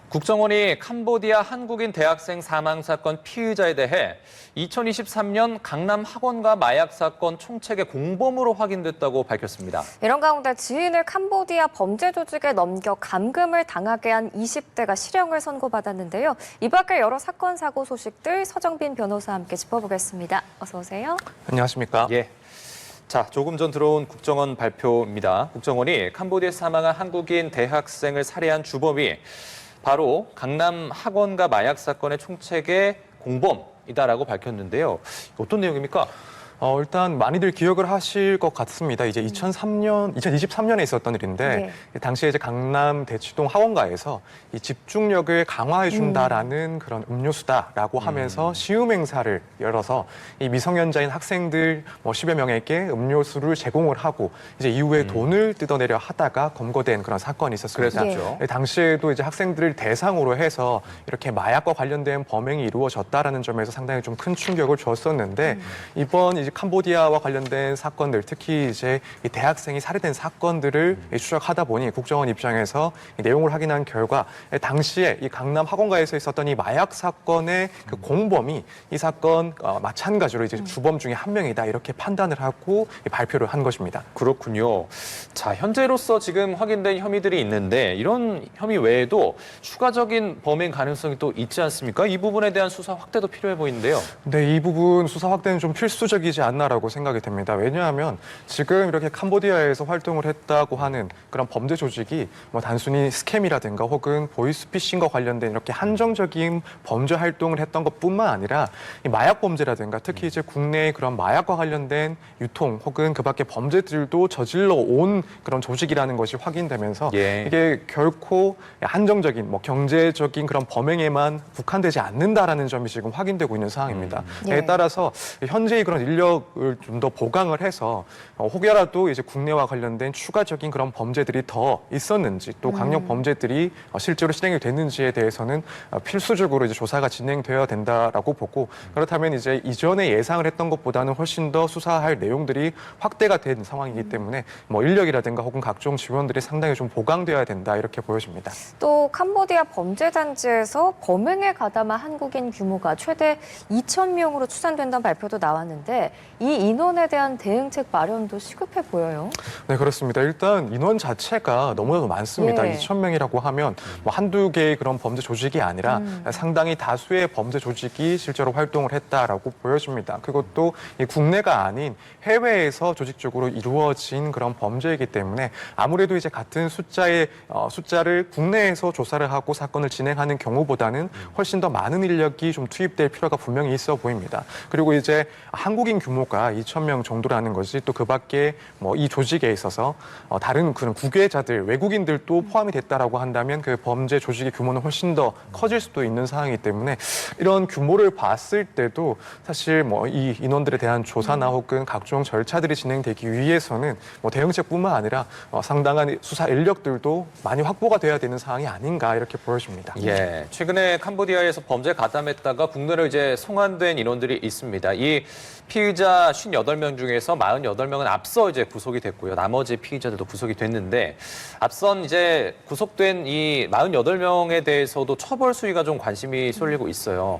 국정원이 캄보디아 한국인 대학생 사망 사건 피의자에 대해 2023년 강남 학원가 마약 사건 총책의 공범으로 확인됐다고 밝혔습니다. 이런 가운데 지인을 캄보디아 범죄 조직에 넘겨 감금을 당하게 한 20대가 실형을 선고받았는데요. 이 밖에 여러 사건, 사고 소식들 서정빈 변호사와 함께 짚어보겠습니다. 어서 오세요. 안녕하십니까? 예. 자, 조금 전 들어온 국정원 발표입니다. 국정원이 캄보디아에서 사망한 한국인 대학생을 살해한 주범이 바로 강남 학원가 마약 사건의 총책의 공범이다라고 밝혔는데요. 어떤 내용입니까? 일단 많이들 기억을 하실 것 같습니다. 이제 2023년에 있었던 일인데 당시에 이제 강남 대치동 학원가에서 이 집중력을 강화해 준다라는 그런 음료수다라고 하면서 시음 행사를 열어서 이 미성년자인 학생들 10여 명에게 음료수를 제공을 하고 이제 이후에 돈을 뜯어내려 하다가 검거된 그런 사건이 있었습니다. 그랬었죠. 당시에도 이제 학생들을 대상으로 해서 이렇게 마약과 관련된 범행이 이루어졌다라는 점에서 상당히 좀 큰 충격을 주었었는데 이번 이제 캄보디아와 관련된 사건들, 특히 이제 이 대학생이 살해된 사건들을 추적하다 보니 국정원 입장에서 이 내용을 확인한 결과 당시에 이 강남 학원가에서 있었던 이 마약 사건의 그 공범이 이 사건 마찬가지로 이제 주범 중에 한 명이다 이렇게 판단을 하고 발표를 한 것입니다. 그렇군요. 자, 현재로서 지금 확인된 혐의들이 있는데 이런 혐의 외에도 추가적인 범행 가능성이 또 있지 않습니까? 이 부분에 대한 수사 확대도 필요해 보이는데요. 네, 이 부분 수사 확대는 좀 필수적이지 않나라고 생각이 됩니다. 왜냐하면 지금 이렇게 캄보디아에서 활동을 했다고 하는 그런 범죄 조직이 단순히 스캠이라든가 혹은 보이스피싱과 관련된 이렇게 한정적인 범죄 활동을 했던 것뿐만 아니라 이 마약 범죄라든가 특히 이제 국내의 그런 마약과 관련된 유통 혹은 그밖에 범죄들도 저질러 온 그런 조직이라는 것이 확인되면서 이게 결코 한정적인 경제적인 그런 범행에만 국한되지 않는다라는 점이 지금 확인되고 있는 상황입니다. 이에 따라서 현재의 그런 인력을 좀 더 보강을 해서 혹여라도 이제 국내와 관련된 추가적인 그런 범죄들이 더 있었는지 또 강력 범죄들이 실제로 실행이 됐는지에 대해서는 필수적으로 이제 조사가 진행되어야 된다라고 보고 그렇다면 이제 이전에 예상을 했던 것보다는 훨씬 더 수사할 내용들이 확대가 된 상황이기 때문에 인력이라든가 혹은 각종 지원들이 상당히 좀 보강되어야 된다 이렇게 보여집니다. 또 캄보디아 범죄 단지에서 범행에 가담한 한국인 규모가 최대 2,000명으로 추산된다는 발표도 나왔는데 이 인원에 대한 대응책 마련도 시급해 보여요. 네, 그렇습니다. 일단 인원 자체가 너무나도 많습니다. 2,000명이라고 하면 한두 개의 그런 범죄 조직이 아니라 상당히 다수의 범죄 조직이 실제로 활동을 했다라고 보여집니다. 그것도 이 국내가 아닌 해외에서 조직적으로 이루어진 그런 범죄이기 때문에 아무래도 이제 같은 숫자를 국내에서 조사를 하고 사건을 진행하는 경우보다는 훨씬 더 많은 인력이 좀 투입될 필요가 분명히 있어 보입니다. 그리고 이제 한국인 규모가 2,000명 정도라는 것이 또 그밖에 이 조직에 있어서 다른 그런 구계자들, 외국인들도 포함이 됐다라고 한다면 그 범죄 조직의 규모는 훨씬 더 커질 수도 있는 상황이기 때문에 이런 규모를 봤을 때도 사실 이 인원들에 대한 조사나 혹은 각종 절차들이 진행되기 위해서는 대응책뿐만 아니라 상당한 수사 인력들도 많이 확보가 돼야 되는 상황이 아닌가 이렇게 보여집니다. 예, 최근에 캄보디아에서 범죄 가담했다가 국내로 이제 송환된 인원들이 있습니다. 이 피의자 58명 중에서 48명은 앞서 이제 구속이 됐고요. 나머지 피의자들도 구속이 됐는데 앞선 이제 구속된 이 48명에 대해서도 처벌 수위가 좀 관심이 쏠리고 있어요.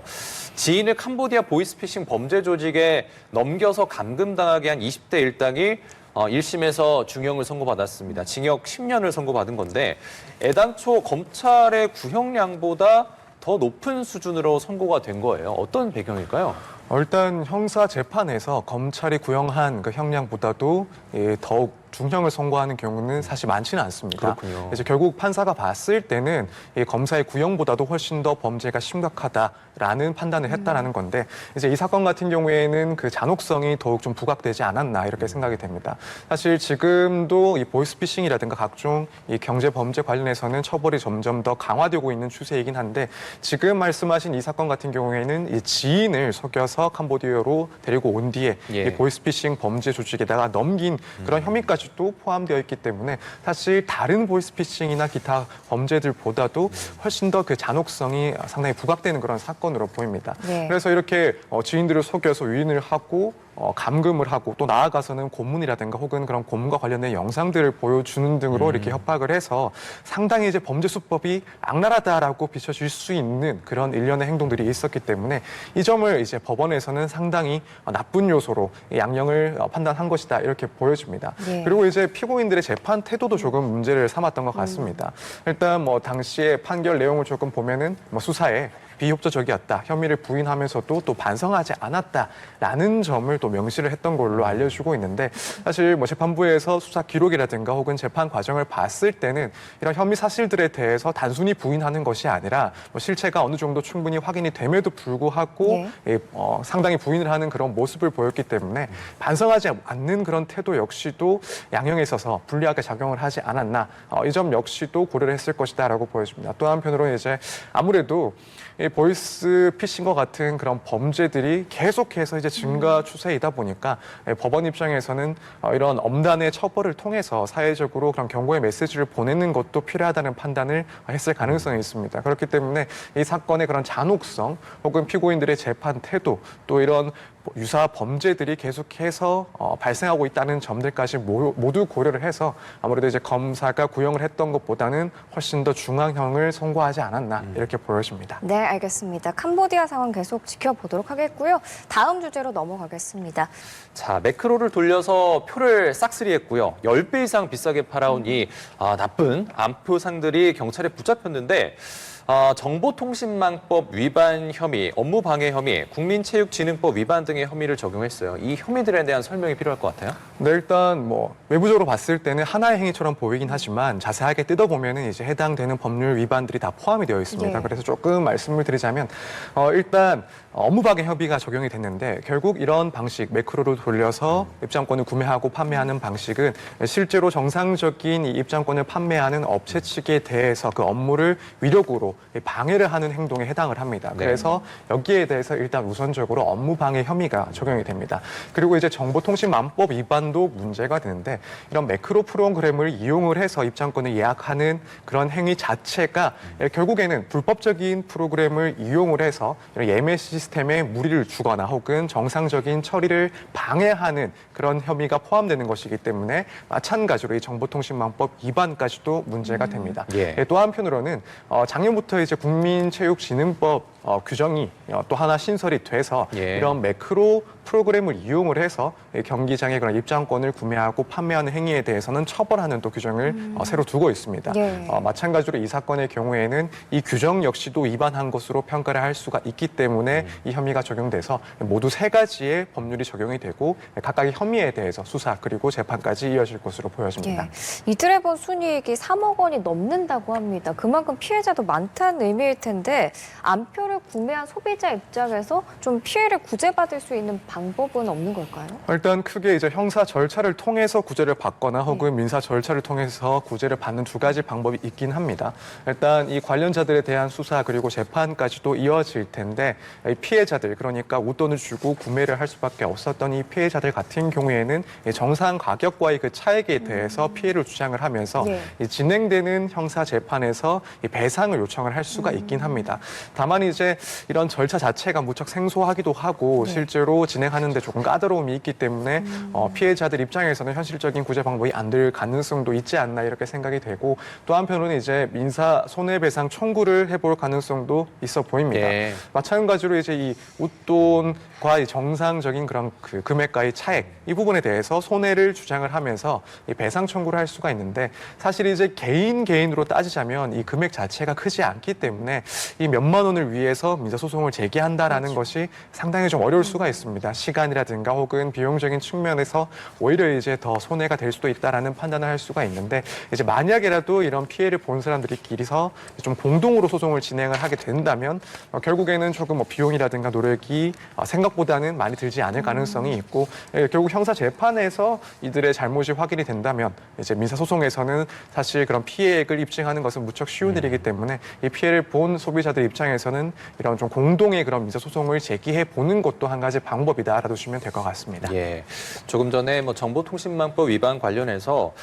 지인을 캄보디아 보이스피싱 범죄 조직에 넘겨서 감금당하게 한 20대 일당이 1심에서 중형을 선고받았습니다. 징역 10년을 선고받은 건데 애당초 검찰의 구형량보다 더 높은 수준으로 선고가 된 거예요. 어떤 배경일까요? 일단 형사 재판에서 검찰이 구형한 그 형량보다도 더욱 중형을 선고하는 경우는 사실 많지는 않습니다. 그렇군요. 이제 결국 판사가 봤을 때는 이 검사의 구형보다도 훨씬 더 범죄가 심각하다라는 판단을 했다라는 건데 이제 이 사건 같은 경우에는 그 잔혹성이 더욱 좀 부각되지 않았나 이렇게 생각이 됩니다. 사실 지금도 이 보이스피싱이라든가 각종 이 경제 범죄 관련해서는 처벌이 점점 더 강화되고 있는 추세이긴 한데 지금 말씀하신 이 사건 같은 경우에는 이 지인을 속여서 캄보디아로 데리고 온 뒤에 이 보이스피싱 범죄 조직에다가 넘긴 그런 혐의까지 도 포함되어 있기 때문에 사실 다른 보이스피싱이나 기타 범죄들보다도 훨씬 더 그 잔혹성이 상당히 부각되는 그런 사건으로 보입니다. 그래서 이렇게 지인들을 속여서 유인을 하고 감금을 하고 또 나아가서는 고문이라든가 혹은 그런 고문과 관련된 영상들을 보여주는 등으로 이렇게 협박을 해서 상당히 이제 범죄 수법이 악랄하다라고 비춰질 수 있는 그런 일련의 행동들이 있었기 때문에 이 점을 이제 법원에서는 상당히 나쁜 요소로 양형을 판단한 것이다 이렇게 보여집니다. 예. 그리고 이제 피고인들의 재판 태도도 조금 문제를 삼았던 것 같습니다. 일단 뭐 당시에 판결 내용을 조금 보면은 뭐 수사에 비협조적이었다, 혐의를 부인하면서도 또 반성하지 않았다라는 점을 또 명시를 했던 걸로 알려주고 있는데 사실 뭐 재판부에서 수사 기록이라든가 혹은 재판 과정을 봤을 때는 이런 혐의 사실들에 대해서 단순히 부인하는 것이 아니라 뭐 실체가 어느 정도 충분히 확인이 됨에도 불구하고 상당히 부인을 하는 그런 모습을 보였기 때문에 반성하지 않는 그런 태도 역시도 양형에 있어서 불리하게 작용을 하지 않았나 이 점 역시도 고려를 했을 것이다라고 보여집니다. 또 한편으로는 이제 아무래도 이 보이스 피싱과 같은 그런 범죄들이 계속해서 이제 증가 추세이다 보니까 법원 입장에서는 이런 엄단의 처벌을 통해서 사회적으로 그런 경고의 메시지를 보내는 것도 필요하다는 판단을 했을 가능성이 있습니다. 그렇기 때문에 이 사건의 그런 잔혹성 혹은 피고인들의 재판 태도 또 이런 유사 범죄들이 계속해서 발생하고 있다는 점들까지 모두 고려를 해서 아무래도 이제 검사가 구형을 했던 것보다는 훨씬 더 중형을 선고하지 않았나 이렇게 보여집니다. 네, 알겠습니다. 캄보디아 상황 계속 지켜보도록 하겠고요. 다음 주제로 넘어가겠습니다. 자, 매크로를 돌려서 표를 싹쓸이했고요. 10배 이상 비싸게 팔아온 이 나쁜 암표상들이 경찰에 붙잡혔는데 정보통신망법 위반 혐의, 업무방해 혐의, 국민체육진흥법 위반 등의 혐의를 적용했어요. 이 혐의들에 대한 설명이 필요할 것 같아요. 네, 일단 뭐 외부적으로 봤을 때는 하나의 행위처럼 보이긴 하지만 자세하게 뜯어보면은 이제 해당되는 법률 위반들이 다 포함이 되어 있습니다. 네. 그래서 조금 말씀을 드리자면 일단 업무방해 혐의가 적용이 됐는데 결국 이런 방식 매크로를 돌려서 입장권을 구매하고 판매하는 방식은 실제로 정상적인 이 입장권을 판매하는 업체 측에 대해서 그 업무를 위력으로 방해를 하는 행동에 해당을 합니다. 네. 그래서 여기에 대해서 일단 우선적으로 업무방해 혐의가 적용이 됩니다. 그리고 이제 정보통신망법 위반도 문제가 되는데 이런 매크로 프로그램을 이용을 해서 입장권을 예약하는 그런 행위 자체가 결국에는 불법적인 프로그램을 이용을 해서 이런 예매 시스템에 무리를 주거나 혹은 정상적인 처리를 방해하는 그런 혐의가 포함되는 것이기 때문에 마찬가지로 이 정보통신망법 위반까지도 문제가 됩니다. 예. 또 한편으로는 작년부터 이제 국민체육진흥법 규정이 또 하나 신설이 돼서 예. 이런 매크로 프로그램을 이용을 해서 경기장의 그런 입장권을 구매하고 판매하는 행위에 대해서는 처벌하는 또 규정을 새로 두고 있습니다. 예. 마찬가지로 이 사건의 경우에는 이 규정 역시도 위반한 것으로 평가를 할 수가 있기 때문에 이 혐의가 적용돼서 모두 세 가지의 법률이 적용이 되고 각각의 혐의에 대해서 수사 그리고 재판까지 이어질 것으로 보여집니다. 예. 이틀에 본 순이익이 3억 원이 넘는다고 합니다. 그만큼 피해자도 많다는 의미일 텐데 암표를 구매한 소비자 입장에서 좀 피해를 구제받을 수 있는 방법은 없는 걸까요? 일단 크게 이제 형사 절차를 통해서 구제를 받거나 혹은 민사 절차를 통해서 구제를 받는 두 가지 방법이 있긴 합니다. 일단 이 관련자들에 대한 수사 그리고 재판까지도 이어질 텐데 이 피해자들 그러니까 웃돈을 주고 구매를 할 수밖에 없었던 이 피해자들 같은 경우에는 이 정상 가격과의 그 차액에 대해서 피해를 주장을 하면서 네. 이 진행되는 형사 재판에서 이 배상을 요청을 할 수가 있긴 합니다. 다만 이제 이런 절차 자체가 무척 생소하기도 하고 실제로 진행하는데 조금 까다로움이 있기 때문에 피해자들 입장에서는 현실적인 구제 방법이 안 될 가능성도 있지 않나 이렇게 생각이 되고 또 한편으로는 이제 민사 손해배상 청구를 해볼 가능성도 있어 보입니다. 예. 마찬가지로 이제 이 웃돈과 이 정상적인 그런 그 금액과의 차액 이 부분에 대해서 손해를 주장을 하면서 이 배상 청구를 할 수가 있는데 사실 이제 개인으로 따지자면 이 금액 자체가 크지 않기 때문에 이 몇만 원을 위해서 민사소송을 제기한다라는 것이 상당히 좀 어려울 수가 있습니다. 시간이라든가 혹은 비용적인 측면에서 오히려 이제 더 손해가 될 수도 있다라는 판단을 할 수가 있는데 이제 만약에라도 이런 피해를 본 사람들끼리서 좀 공동으로 소송을 진행을 하게 된다면 결국에는 조금 뭐 비용이라든가 노력이 생각보다는 많이 들지 않을 가능성이 있고 결국 형사 재판에서 이들의 잘못이 확인이 된다면 이제 민사 소송에서는 사실 그런 피해액을 입증하는 것은 무척 쉬운 일이기 때문에 이 피해를 본 소비자들 입장에서는 이런 좀 공동의 그런 민사 소송을 제기해 보는 것도 한 가지 방법이다 알아두시면 될 것 같습니다. 예, 조금 전에 뭐 정보통신망법 위반 관련해서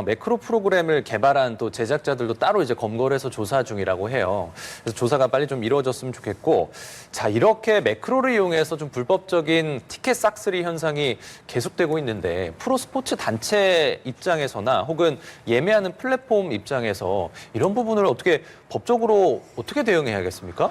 매크로 프로그램을 개발한 또 제작자들도 따로 이제 검거를 해서 조사 중이라고 해요. 그래서 조사가 빨리 좀 이루어졌으면 좋겠고, 자 이렇게 매크로를 이용해서 좀 불법적인 티켓 싹쓸이 현상이 계속되고 있는데 프로스포츠 단체 입장에서나 혹은 예매하는 플랫폼 입장에서 이런 부분을 어떻게 법적으로 어떻게 대응해야겠습니까?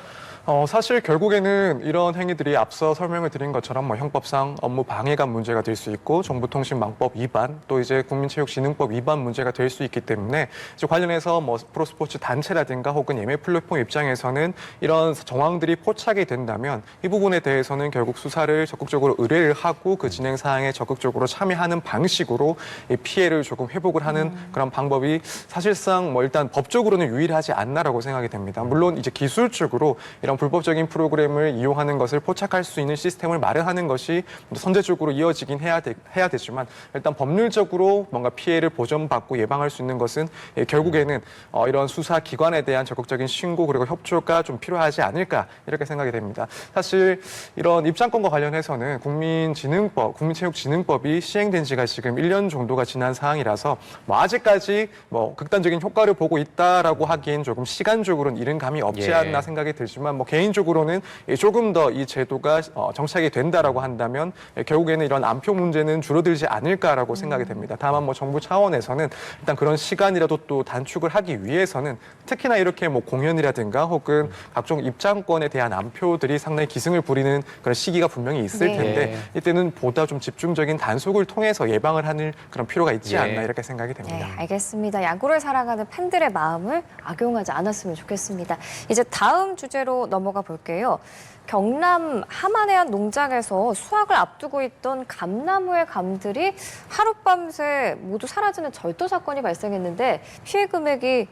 사실 결국에는 이런 행위들이 앞서 설명을 드린 것처럼 뭐 형법상 업무 방해가 문제가 될 수 있고 정보통신망법 위반 또 이제 국민체육진흥법 위반 문제가 될 수 있기 때문에 이제 관련해서 뭐 프로스포츠 단체라든가 혹은 예매 플랫폼 입장에서는 이런 정황들이 포착이 된다면 이 부분에 대해서는 결국 수사를 적극적으로 의뢰를 하고 그 진행 사항에 적극적으로 참여하는 방식으로 이 피해를 조금 회복을 하는 그런 방법이 사실상 뭐 일단 법적으로는 유일하지 않나라고 생각이 됩니다. 물론 이제 기술적으로 이런 불법적인 프로그램을 이용하는 것을 포착할 수 있는 시스템을 마련하는 것이 선제적으로 이어지긴 해야 되지만 일단 법률적으로 뭔가 피해를 보전받고 예방할 수 있는 것은 결국에는 이런 수사기관에 대한 적극적인 신고 그리고 협조가 좀 필요하지 않을까 이렇게 생각이 됩니다. 사실 이런 입장권과 관련해서는 국민체육진흥법이 시행된 지가 지금 1년 정도가 지난 상황이라서 뭐 아직까지 뭐 극단적인 효과를 보고 있다라고 하기엔 조금 시간적으로는 이른 감이 없지 않나 생각이 들지만 뭐 개인적으로는 조금 더 이 제도가 정착이 된다라고 한다면 결국에는 이런 안표 문제는 줄어들지 않을까라고 생각이 됩니다. 다만 뭐 정부 차원에서는 일단 그런 시간이라도 또 단축을 하기 위해서는 특히나 이렇게 뭐 공연이라든가 혹은 각종 입장권에 대한 안표들이 상당히 기승을 부리는 그런 시기가 분명히 있을 네. 텐데 이때는 보다 좀 집중적인 단속을 통해서 예방을 하는 그런 필요가 있지 않나 이렇게 생각이 됩니다. 네, 알겠습니다. 야구를 사랑하는 팬들의 마음을 악용하지 않았으면 좋겠습니다. 이제 다음 주제로 넘어가 볼게요. 경남 함안해안 농장에서 수확을 앞두고 있던 감나무의 감들이 하룻밤새 모두 사라지는 절도 사건이 발생했는데 피해 금액이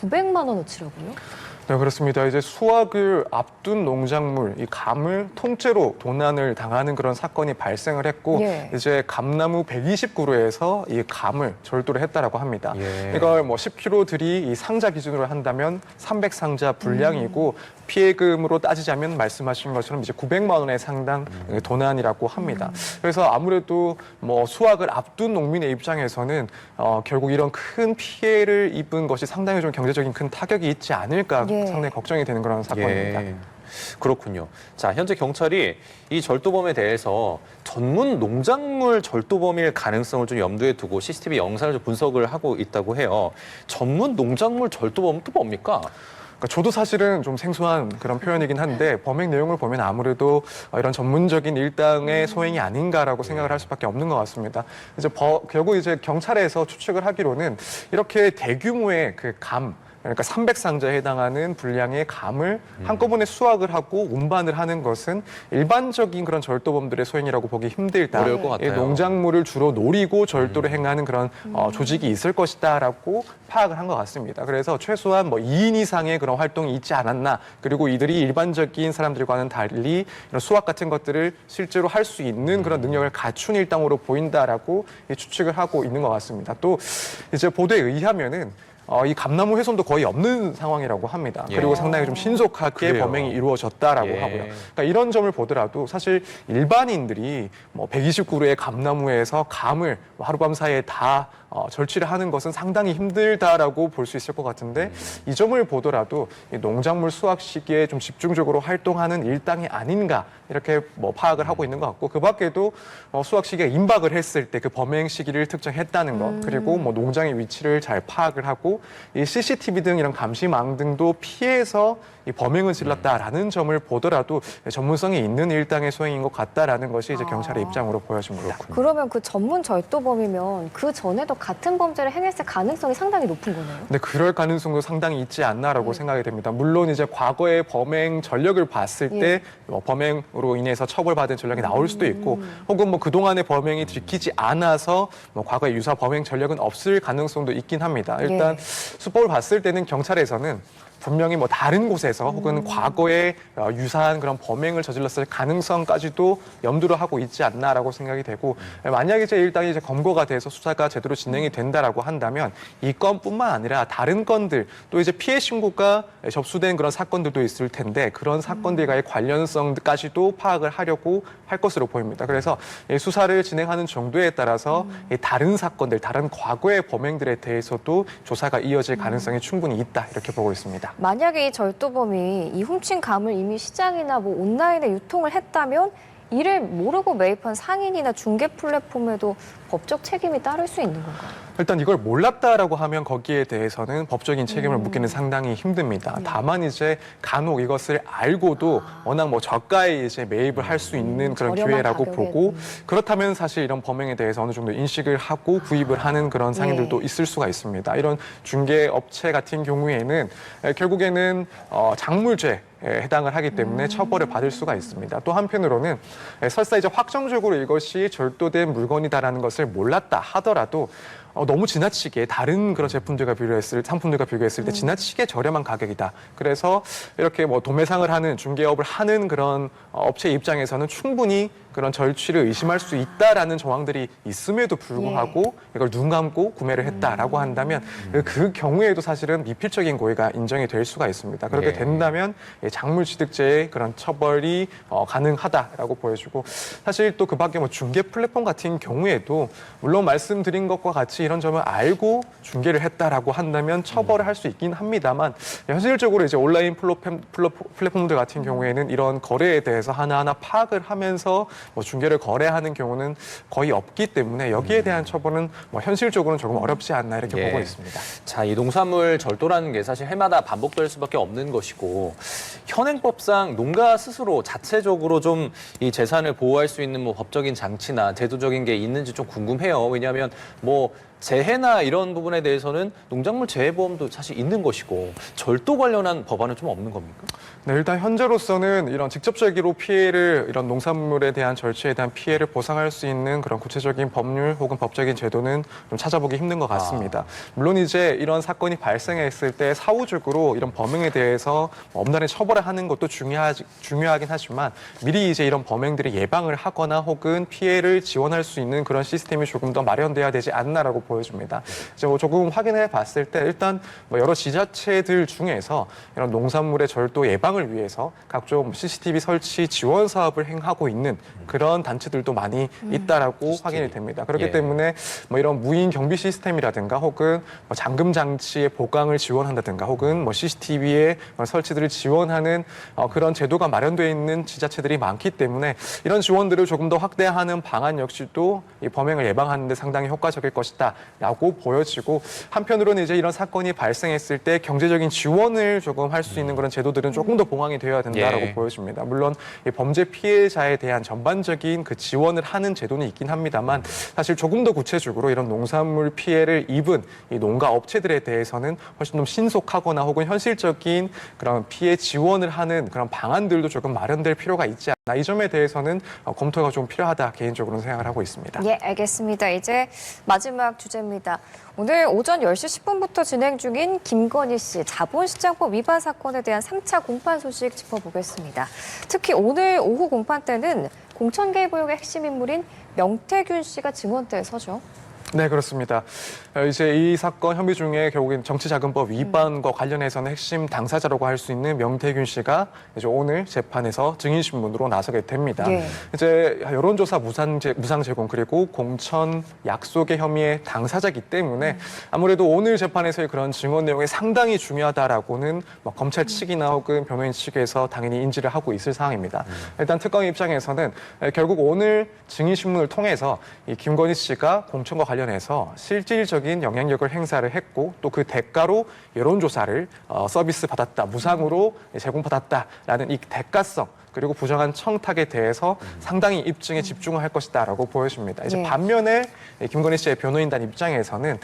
900만 원어치라고요? 네, 그렇습니다. 이제 수확을 앞둔 농작물, 이 감을 통째로 도난을 당하는 그런 사건이 발생을 했고, 예. 이제 감나무 120그루에서 이 감을 절도를 했다라고 합니다. 예. 이걸 뭐 10kg들이 이 상자 기준으로 한다면 300상자 분량이고, 피해금으로 따지자면 말씀하신 것처럼 이제 900만 원의 상당 도난이라고 합니다. 그래서 아무래도 뭐 수확을 앞둔 농민의 입장에서는 결국 이런 큰 피해를 입은 것이 상당히 좀 경제적인 큰 타격이 있지 않을까 예. 상당히 걱정이 되는 그런 사건입니다. 예. 그렇군요. 자, 현재 경찰이 이 절도범에 대해서 전문 농작물 절도범일 가능성을 좀 염두에 두고 CCTV 영상을 좀 분석을 하고 있다고 해요. 전문 농작물 절도범은 또 뭡니까? 그러니까 저도 사실은 좀 생소한 그런 표현이긴 한데 범행 내용을 보면 아무래도 이런 전문적인 일당의 소행이 아닌가라고 생각을 할 수밖에 없는 것 같습니다. 이제 결국 이제 경찰에서 추측을 하기로는 이렇게 대규모의 그 그러니까 300상자에 해당하는 분량의 감을 한꺼번에 수확을 하고 운반을 하는 것은 일반적인 그런 절도범들의 소행이라고 보기 힘들다. 어려울 것 같아요. 농작물을 주로 노리고 절도를 행하는 그런 조직이 있을 것이다라고 파악을 한 것 같습니다. 그래서 최소한 뭐 2인 이상의 그런 활동이 있지 않았나. 그리고 이들이 일반적인 사람들과는 달리 이런 수확 같은 것들을 실제로 할 수 있는 그런 능력을 갖춘 일당으로 보인다라고 추측을 하고 있는 것 같습니다. 또 이제 보도에 의하면은 이 감나무 훼손도 거의 없는 상황이라고 합니다. 예. 그리고 상당히 좀 신속하게 그래요. 범행이 이루어졌다라고 예. 하고요. 그러니까 이런 점을 보더라도 사실 일반인들이 뭐 120그루의 감나무에서 감을 하룻밤 사이에 다 절취를 하는 것은 상당히 힘들다라고 볼 수 있을 것 같은데 이 점을 보더라도 이 농작물 수확 시기에 좀 집중적으로 활동하는 일당이 아닌가 이렇게 뭐 파악을 하고 있는 것 같고 그 밖에도 수확 시기에 임박을 했을 때 그 범행 시기를 특정했다는 것 그리고 뭐 농장의 위치를 잘 파악을 하고 이 CCTV 등 이런 감시망 등도 피해서 이 범행을 질렀다라는 점을 보더라도 전문성이 있는 일당의 소행인 것 같다라는 것이 이제 경찰의 입장으로 보여집니다. 그러면 그 전문 절도범이면 그 전에도 같은 범죄를 행했을 가능성이 상당히 높은 거네요. 근데 그럴 가능성도 상당히 있지 않나라고 생각이 됩니다. 물론 이제 과거의 범행 전력을 봤을 때 범행으로 인해서 처벌받은 전력이 나올 수도 있고 혹은 뭐 그동안의 범행이 들키지 않아서 뭐 과거의 유사 범행 전력은 없을 가능성도 있긴 합니다. 일단 수법을 봤을 때는 경찰에서는 분명히 뭐 다른 곳에서 혹은 과거에 유사한 그런 범행을 저질렀을 가능성까지도 염두를 하고 있지 않나라고 생각이 되고 만약에 이제 일단이 이제 검거가 돼서 수사가 제대로 진행이 된다라고 한다면 이 건뿐만 아니라 다른 건들 또 이제 피해 신고가 접수된 그런 사건들도 있을 텐데 그런 사건들과의 관련성까지도 파악을 하려고 할 것으로 보입니다. 그래서 이 수사를 진행하는 정도에 따라서 이 다른 사건들, 다른 과거의 범행들에 대해서도 조사가 이어질 가능성이 충분히 있다 이렇게 보고 있습니다. 만약에 이 절도범이 이 훔친 감을 이미 시장이나 뭐 온라인에 유통을 했다면 이를 모르고 매입한 상인이나 중개 플랫폼에도 법적 책임이 따를 수 있는 건가요? 일단 이걸 몰랐다라고 하면 거기에 대해서는 법적인 책임을 묻기는 상당히 힘듭니다. 다만 이제 간혹 이것을 알고도 워낙 뭐 저가에 이제 매입을 할 수 있는 그런 저렴한 기회라고 가격에. 보고 그렇다면 사실 이런 범행에 대해서 어느 정도 인식을 하고 구입을 하는 그런 상인들도 있을 수가 있습니다. 이런 중개 업체 같은 경우에는 결국에는 작물죄 에 해당을 하기 때문에 처벌을 받을 수가 있습니다. 또 한편으로는 설사 이제 확정적으로 이것이 절도된 물건이다라는 것을 몰랐다 하더라도 너무 지나치게 다른 그런 제품들과 비교했을 상품들과 비교했을 때 지나치게 저렴한 가격이다. 그래서 이렇게 뭐 도매상을 하는 중개업을 하는 그런 업체 입장에서는 충분히 그런 절취를 의심할 수 있다라는 정황들이 있음에도 불구하고 이걸 눈 감고 구매를 했다라고 한다면 그 경우에도 사실은 미필적인 고의가 인정이 될 수가 있습니다. 그렇게 된다면 작물취득죄의 그런 처벌이 가능하다라고 보여지고 사실 또 그 밖에 뭐 중개 플랫폼 같은 경우에도 물론 말씀드린 것과 같이 이런 점을 알고 중개를 했다라고 한다면 처벌을 할 수 있긴 합니다만 현실적으로 이제 온라인 플랫폼들 같은 경우에는 이런 거래에 대해서 하나하나 파악을 하면서 뭐 중개를 거래하는 경우는 거의 없기 때문에 여기에 대한 처벌은 뭐 현실적으로는 조금 어렵지 않나 이렇게 보고 있습니다. 자, 이 농산물 절도라는 게 사실 해마다 반복될 수밖에 없는 것이고 현행법상 농가 스스로 자체적으로 좀 이 재산을 보호할 수 있는 뭐 법적인 장치나 제도적인 게 있는지 좀 궁금해요. 왜냐하면 뭐 재해나 이런 부분에 대해서는 농작물 재해보험도 사실 있는 것이고 절도 관련한 법안은 좀 없는 겁니까? 네, 일단 현재로서는 이런 직접적으로 피해를 이런 농산물에 대한 절취에 대한 피해를 보상할 수 있는 그런 구체적인 법률 혹은 법적인 제도는 좀 찾아보기 힘든 것 같습니다. 물론 이제 이런 사건이 발생했을 때 사후적으로 이런 범행에 대해서 엄단히 처벌을 하는 것도 중요하긴 하지만 미리 이제 이런 범행들을 예방을 하거나 혹은 피해를 지원할 수 있는 그런 시스템이 조금 더 마련돼야 되지 않나라고 보여집니다. 이제 뭐 조금 확인해 봤을 때 일단 뭐 여러 지자체들 중에서 이런 농산물의 절도 예방을 위해서 각종 CCTV 설치 지원 사업을 행하고 있는 그런 단체들도 많이 있다라고 확인이 됩니다. 그렇기 때문에 뭐 이런 무인 경비 시스템이라든가 혹은 뭐 잠금 장치의 보강을 지원한다든가 혹은 뭐 CCTV의 설치들을 지원하는 그런 제도가 마련되어 있는 지자체들이 많기 때문에 이런 지원들을 조금 더 확대하는 방안 역시도 이 범행을 예방하는 데 상당히 효과적일 것이다라고 보여지고 한편으로는 이제 이런 사건이 발생했을 때 경제적인 지원을 조금 할 수 있는 그런 제도들은 조금 더 봉황이 되어야 된다라고 보여집니다. 물론 이 범죄 피해자에 대한 전반적인 그 지원을 하는 제도는 있긴 합니다만 사실 조금 더 구체적으로 이런 농산물 피해를 입은 이 농가 업체들에 대해서는 훨씬 좀 신속하거나 혹은 현실적인 그런 피해 지원을 하는 그런 방안들도 조금 마련될 필요가 있지 않나. 이 점에 대해서는 검토가 좀 필요하다 개인적으로는 생각을 하고 있습니다. 예, 알겠습니다. 이제 마지막 주제입니다. 오늘 오전 10시 10분부터 진행 중인 김건희 씨 자본시장법 위반 사건에 대한 3차 공판 소식 짚어보겠습니다. 특히 오늘 오후 공판 때는 공천 개입 의혹의 핵심 인물인 명태균 씨가 증언대에 서죠. 네, 그렇습니다. 이제 이 사건 혐의 중에 결국엔 정치자금법 위반과 관련해서는 핵심 당사자라고 할 수 있는 명태균 씨가 이제 오늘 재판에서 증인신문으로 나서게 됩니다. 예. 이제 여론조사 무상 제공 그리고 공천 약속의 혐의의 당사자이기 때문에 아무래도 오늘 재판에서의 그런 증언 내용이 상당히 중요하다라고는 뭐 검찰 측이나 혹은 변호인 측에서 당연히 인지를 하고 있을 상황입니다. 일단 특검 입장에서는 결국 오늘 증인신문을 통해서 이 김건희 씨가 공천과 관련해서 실질적인 영향력을 행사를 했고 또 그 대가로 여론조사를 서비스 받았다, 무상으로 제공받았다라는 이 대가성 그리고 부정한 청탁에 대해서 상당히 입증에 집중을 할 것이다라고 보여집니다. 이제 네. 반면에 김건희 씨의 변호인단 입장에서는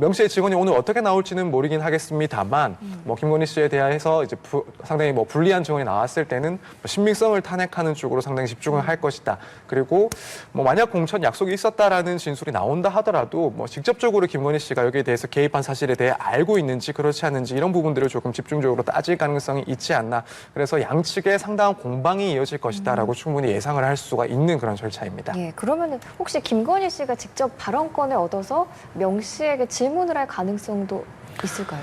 명 씨의 증언이 오늘 어떻게 나올지는 모르긴 하겠습니다만 뭐 김건희 씨에 대해서 이제 상당히 뭐 불리한 증언이 나왔을 때는 뭐 신빙성을 탄핵하는 쪽으로 상당히 집중을 할 것이다. 그리고 뭐 만약 공천 약속이 있었다라는 진술이 나온다 하더라도 뭐 직접적으로 김건희 씨가 여기에 대해서 개입한 사실에 대해 알고 있는지 그렇지 않은지 이런 부분들을 조금 집중적으로 따질 가능성이 있지 않나. 그래서 양측의 상당한 공방이 이어질 것이다라고 충분히 예상을 할 수가 있는 그런 절차입니다. 예, 그러면 혹시 김건희 씨가 직접 발언권을 얻어서 명 씨에게 질문을 할 가능성도 있을까요?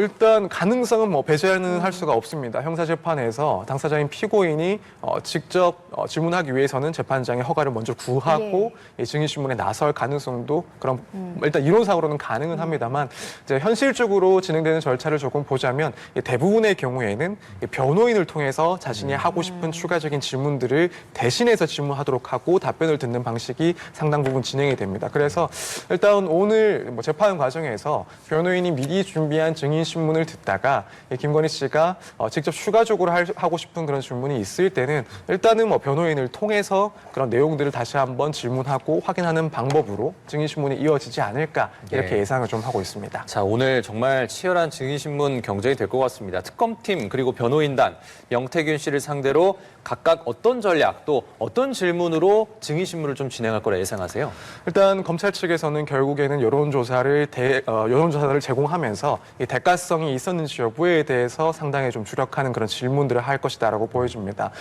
일단 가능성은 뭐 배제는 할 수가 없습니다. 형사재판에서 당사자인 피고인이 직접 질문하기 위해서는 재판장의 허가를 먼저 구하고 증인신문에 나설 가능성도 그럼 일단 이론상으로는 가능은 합니다만 이제 현실적으로 진행되는 절차를 조금 보자면 대부분의 경우에는 변호인을 통해서 자신이 하고 싶은 추가적인 질문들을 대신해서 질문하도록 하고 답변을 듣는 방식이 상당 부분 진행이 됩니다. 그래서 일단 오늘 뭐 재판 과정에서 변호인이 미리 준비한 증인신문을 듣다가 김건희 씨가 직접 추가적으로 하고 싶은 그런 질문이 있을 때는 일단은 뭐 변호인을 통해서 그런 내용들을 다시 한번 질문하고 확인하는 방법으로 증인신문이 이어지지 않을까 이렇게 예상을 좀 하고 있습니다. 자, 오늘 정말 치열한 증인신문 경쟁이 될 것 같습니다. 특검팀 그리고 변호인단 명태균 씨를 상대로 각각 어떤 전략 또 어떤 질문으로 증인신문을 좀 진행할 거라 예상하세요? 일단 검찰 측에서는 결국에는 여론조사를 제공하면서 이 대가성이 있었는지 여부에 대해서 상당히 좀 주력하는 그런 질문들을 할 것이다라고 보여집니다.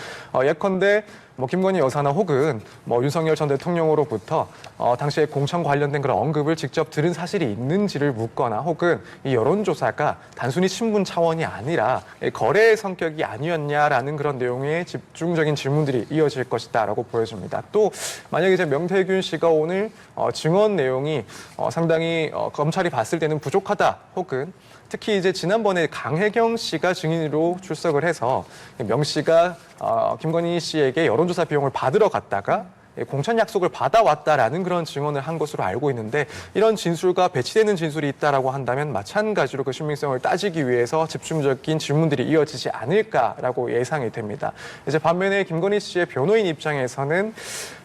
예컨대 뭐 김건희 여사나 혹은 뭐 윤석열 전 대통령으로부터 당시에 공천 관련된 그런 언급을 직접 들은 사실이 있는지를 묻거나 혹은 이 여론조사가 단순히 신분 차원이 아니라 거래의 성격이 아니었냐라는 그런 내용의 집중적인 질문들이 이어질 것이다라고 보여집니다. 또 만약에 이제 명태균 씨가 오늘 증언 내용이 상당히 검찰이 봤을 때는 부족하다 혹은 특히 이제 지난번에 강혜경 씨가 증인으로 출석을 해서 명 씨가 김건희 씨에게 여론조사 비용을 받으러 갔다가 공천 약속을 받아왔다라는 그런 증언을 한 것으로 알고 있는데 이런 진술과 배치되는 진술이 있다라고 한다면 마찬가지로 그 신빙성을 따지기 위해서 집중적인 질문들이 이어지지 않을까라고 예상이 됩니다. 이제 반면에 김건희 씨의 변호인 입장에서는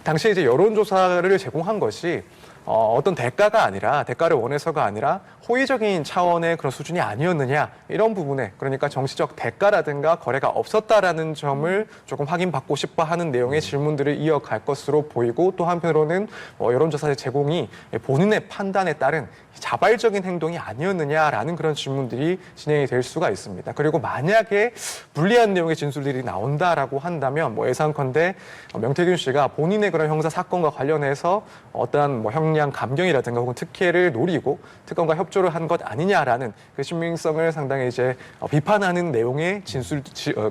당시에 이제 여론조사를 제공한 것이 어떤 대가를 원해서가 아니라 호의적인 차원의 그런 수준이 아니었느냐 이런 부분에 그러니까 정치적 대가라든가 거래가 없었다라는 점을 조금 확인받고 싶어 하는 내용의 질문들을 이어갈 것으로 보이고 또 한편으로는 여론조사 제공이 본인의 판단에 따른 자발적인 행동이 아니었느냐라는 그런 질문들이 진행이 될 수가 있습니다. 그리고 만약에 불리한 내용의 진술들이 나온다라고 한다면 예상컨대 명태균 씨가 본인의 그런 형사 사건과 관련해서 어떠한 형량 감경이라든가 혹은 특혜를 노리고 특검과 협조를 한 것 아니냐라는 그 신빙성을 상당히 이제 비판하는 내용의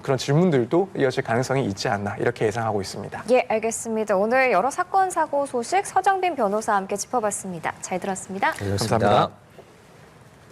그런 질문들도 이어질 가능성이 있지 않나 이렇게 예상하고 있습니다. 예, 알겠습니다. 오늘 여러 사건 사고 소식 서정빈 변호사와 함께 짚어봤습니다. 잘 들었습니다. 알겠습니다. 감사합니다.